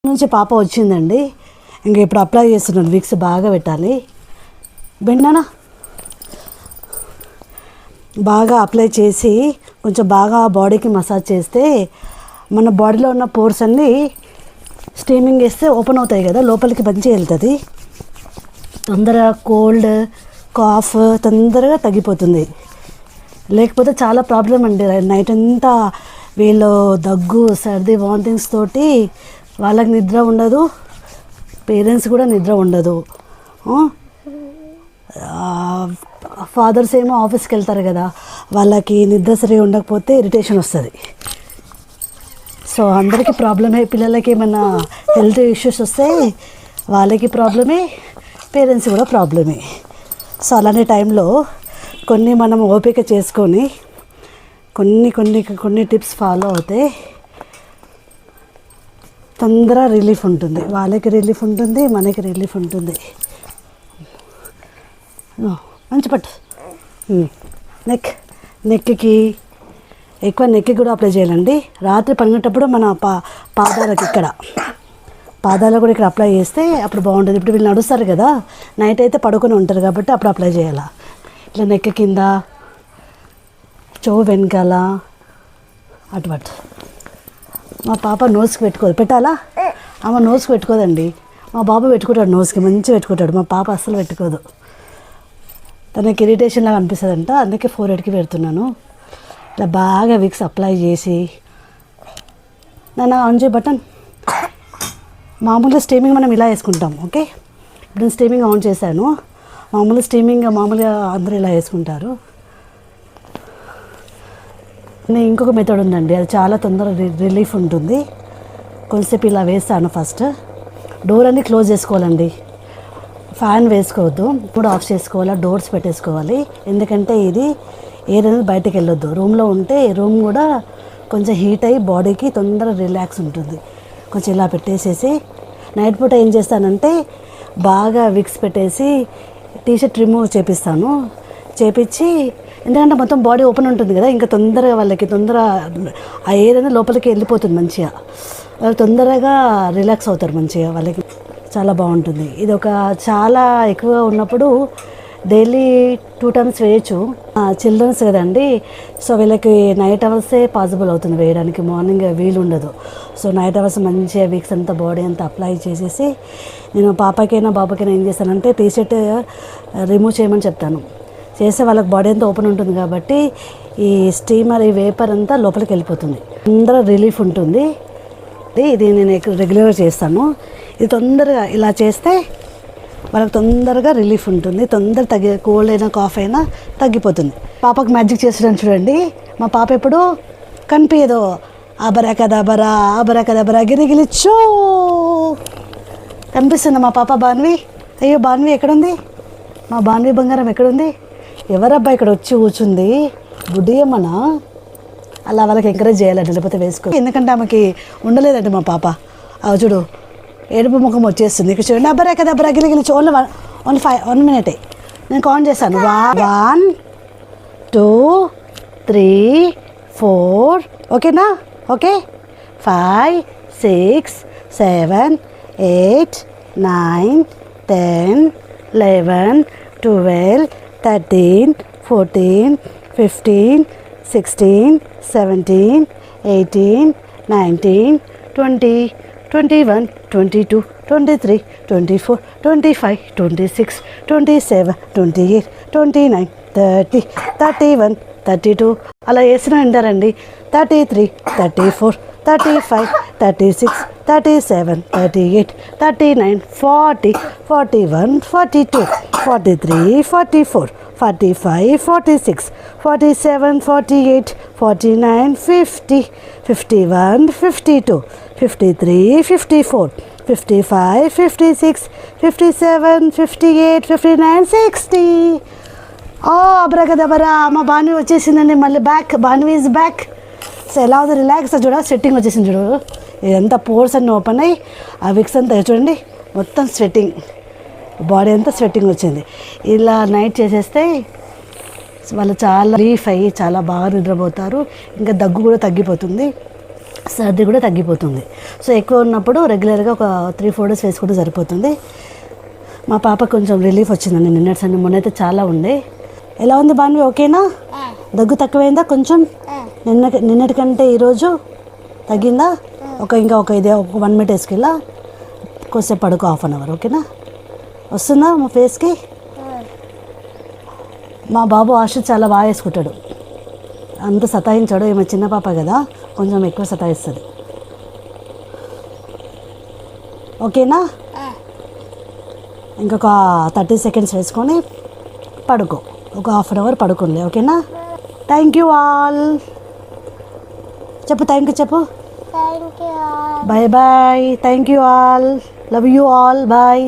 నుంచి పాప వచ్చిందండి. ఇంకా ఇప్పుడు అప్లై చేస్తున్నాను. విక్స్ బాగా పెట్టాలి. బెండానా బాగా అప్లై చేసి కొంచెం బాగా బాడీకి మసాజ్ చేస్తే మన బాడీలో ఉన్న పోర్స్ అన్నీ స్టీమింగ్ వేస్తే ఓపెన్ అవుతాయి కదా, లోపలికి మంచిగా వెళ్తుంది. తొందరగా కోల్డ్ కాఫ్ తొందరగా తగ్గిపోతుంది. లేకపోతే చాలా ప్రాబ్లం అండి. నైట్ అంతా వీళ్ళు దగ్గు సర్ది వామిటింగ్స్ తోటి వాళ్ళకి నిద్ర ఉండదు, పేరెంట్స్ కూడా నిద్ర ఉండదు. ఫాదర్స్ ఏమో ఆఫీస్కి వెళ్తారు కదా, వాళ్ళకి నిద్ర సరిగా ఉండకపోతే ఇరిటేషన్ వస్తుంది. సో అందరికీ ప్రాబ్లమే. పిల్లలకి ఏమైనా హెల్త్ ఇష్యూస్ వస్తే వాళ్ళకి ప్రాబ్లమే, పేరెంట్స్ కూడా ప్రాబ్లమే. సో అలాంటి టైంలో కొన్ని మనం ఓపిక చేసుకొని కొన్ని టిప్స్ ఫాలో అవుతే తొందర రిలీఫ్ ఉంటుంది. వాళ్ళకి రిలీఫ్ ఉంటుంది, మనకి రిలీఫ్ ఉంటుంది. మంచి పట్టు. నెక్కి ఎక్కువ నెక్కి కూడా అప్లై చేయాలండి. రాత్రి పడుకునేటప్పుడు మన పాదాలకు పాదాలకు కూడా ఇక్కడ అప్లై చేస్తే అప్పుడు బాగుంటుంది. ఇప్పుడు వీళ్ళు నడుస్తారు కదా, నైట్ అయితే పడుకొని ఉంటారు కాబట్టి అప్పుడు అప్లై చేయాలి. ఇట్లా నెక్ కింద, చెవు వెనకాల, అటు. మా పాప నోస్కి పెట్టుకోదు. పెట్టాలా? ఆమె నోస్కి పెట్టుకోదండి. మా బాబు పెట్టుకుంటాడు, నోస్కి మంచిగా పెట్టుకుంటాడు. మా పాప అస్సలు పెట్టుకోదు. తనకి ఇరిటేషన్ లాగా అనిపిస్తుందంట, అందుకే 4 పెడుతున్నాను. ఇట్లా బాగా విక్స్ అప్లై చేసి ఆన్ చేయ బటన్. మామూలుగా స్టీమింగ్ మనం ఇలా వేసుకుంటాం. ఓకే, ఇప్పుడు నేను స్టీమింగ్ ఆన్ చేశాను. మామూలుగా అందరూ ఇలా వేసుకుంటారు. ఇంకొక మెథడ్ ఉందండి, అది చాలా తొందరగా రిలీఫ్ ఉంటుంది. కొంచెంసేపు ఇలా వేస్తాను. ఫస్ట్ డోర్ అన్ని క్లోజ్ చేసుకోవాలండి. ఫ్యాన్ వేసుకోవద్దు, ఇప్పుడు ఆఫ్ చేసుకోవాలి, డోర్స్ పెట్టేసుకోవాలి. ఎందుకంటే ఇది ఎయిర్ అనేది బయటకు వెళ్ళొద్దు. రూమ్లో ఉంటే రూమ్ కూడా కొంచెం హీట్ అయ్యి బాడీకి తొందరగా రిలాక్స్ ఉంటుంది. కొంచెం ఇలా పెట్టేసేసి నైట్ పూట ఏం చేస్తానంటే బాగా విక్స్ పెట్టేసి టీషర్ట్ రిమూవ్ చేపిస్తాను. చేపించి, ఎందుకంటే మొత్తం బాడీ ఓపెన్ ఉంటుంది కదా, ఇంకా తొందరగా వాళ్ళకి ఆ ఎయిర్ అనేది లోపలికి వెళ్ళిపోతుంది. మంచిగా వాళ్ళు తొందరగా రిలాక్స్ అవుతారు. మంచిగా వాళ్ళకి చాలా బాగుంటుంది. ఇది చాలా ఎక్కువగా ఉన్నప్పుడు డైలీ 2 times వేయచ్చు. చిల్డ్రన్స్ కదండి, సో వీళ్ళకి నైట్ అవర్సే పాసిబుల్ అవుతుంది వేయడానికి, మార్నింగ్ వీలు ఉండదు. సో నైట్ అవర్స్ మంచిగా వీక్స్ అంతా బాడీ అంతా అప్లై చేసేసి నేను పాపకైనా బాబుకైనా ఏం చేస్తానంటే టీషర్ట్ రిమూవ్ చేయమని చెప్తాను. చేస్తే వాళ్ళకి బాడీ అంతా ఓపెన్ ఉంటుంది కాబట్టి ఈ స్టీమర్, ఈ వేపర్ అంతా లోపలికి వెళ్ళిపోతుంది. తొందరగా రిలీఫ్ ఉంటుంది. ఇది నేను రెగ్యులర్గా చేస్తాను. ఇది తొందరగా ఇలా చేస్తే వాళ్ళకి తొందరగా రిలీఫ్ ఉంటుంది. తొందరగా కోల్డ్ అయినా కాఫ్ అయినా తగ్గిపోతుంది. పాపకు మ్యాజిక్ చేస్తున్నాను చూడండి. మా పాప ఎప్పుడు కనిపించదు. అబరకదబరా గిరిగిలిచ్చో కనిపిస్తుంది మా పాప బాన్వి. అయ్యో బాన్వి ఎక్కడుంది? మా బాన్వి బంగారం ఎక్కడుంది? ఎవరబ్బా ఇక్కడ వచ్చి కూర్చుంది? బుడ్డియమ్మనా? అలా వాళ్ళకి ఎంకరేజ్ చేయాలండి, లేకపోతే వేసుకో. ఎందుకంటే ఆమెకి ఉండలేదండి మా పాప. చూడు ఏడుపు ముఖం వచ్చేస్తుంది. ఇక్కడ చూడండి. అబ్బరా గిలిగిలిచ్చు. ఓన్లీ 1 minute నేను కౌంట్ చేస్తాను. 1 2 3 4 ఓకేనా? ఓకే, 5 6 7 8 9 10 11 12 13 14 15 16 17 18 19 20 21 22 23 24 25 26 27 28 29 30 31 32 అలా వేసినా ఉంటారండి. 33 34 35 36 37 38 39 40 41 42 43 44 45 46 47 48 49 50 51 52 53 54 55 56 57 58 59 60. అబ్రగదబరా మా బాన్వి వచ్చేసిందండి. మళ్ళీ back. Banvi is back. So ఎలా ఉంది? రిలాక్స్ చూడ, స్వెట్టింగ్ వచ్చేసింది చూడు. ఇదంతా పోర్స్ అన్నీ ఓపెన్ అయ్యి ఆ విక్స్ అంతా చూడండి మొత్తం స్వెట్టింగ్, బాడీ అంతా స్వెట్టింగ్ వచ్చింది. ఇలా నైట్ చేసేస్తే వాళ్ళు చాలా రిలీఫ్ అయ్యి చాలా బాగా నిద్రపోతారు. ఇంకా దగ్గు కూడా తగ్గిపోతుంది. సర్ది కూడా తగ్గిపోతుంది. సో ఎక్కువ ఉన్నప్పుడు రెగ్యులర్గా ఒక 3-4 డేస్ వేసుకుంటే సరిపోతుంది. మా పాప కొంచెం రిలీఫ్ వచ్చిందండి నిన్నటి సండే. మొన్నైతే చాలా ఉండే. ఎలా ఉంది బాన్వి, ఓకేనా? దగ్గు తక్కువైందా కొంచెం? నిన్నటికంటే ఈరోజు తగ్గిందా? ఇంకా ఒక 1 మినిట్ వేసుకెళ్ళా, కొద్దిసేపు పడుకో, 1/2 అవర్, ఓకేనా? వస్తుందా మా ఫేస్కి? మా బాబు ఆశ చాలా బాగా వేసుకుంటాడు, అంత సతాయించాడు. ఏమో చిన్న పాప కదా, కొంచెం ఎక్కువ సతాయిస్తుంది. ఓకేనా? ఇంకొక 30 సెకండ్స్ వేసుకొని పడుకో, ఒక 1/2 అవర్ పడుకోలే, ఓకేనా? థ్యాంక్ యూ ఆల్ చెప్పు, థ్యాంక్ యూ చెప్పు. Bye bye, thank you all, love you all, bye.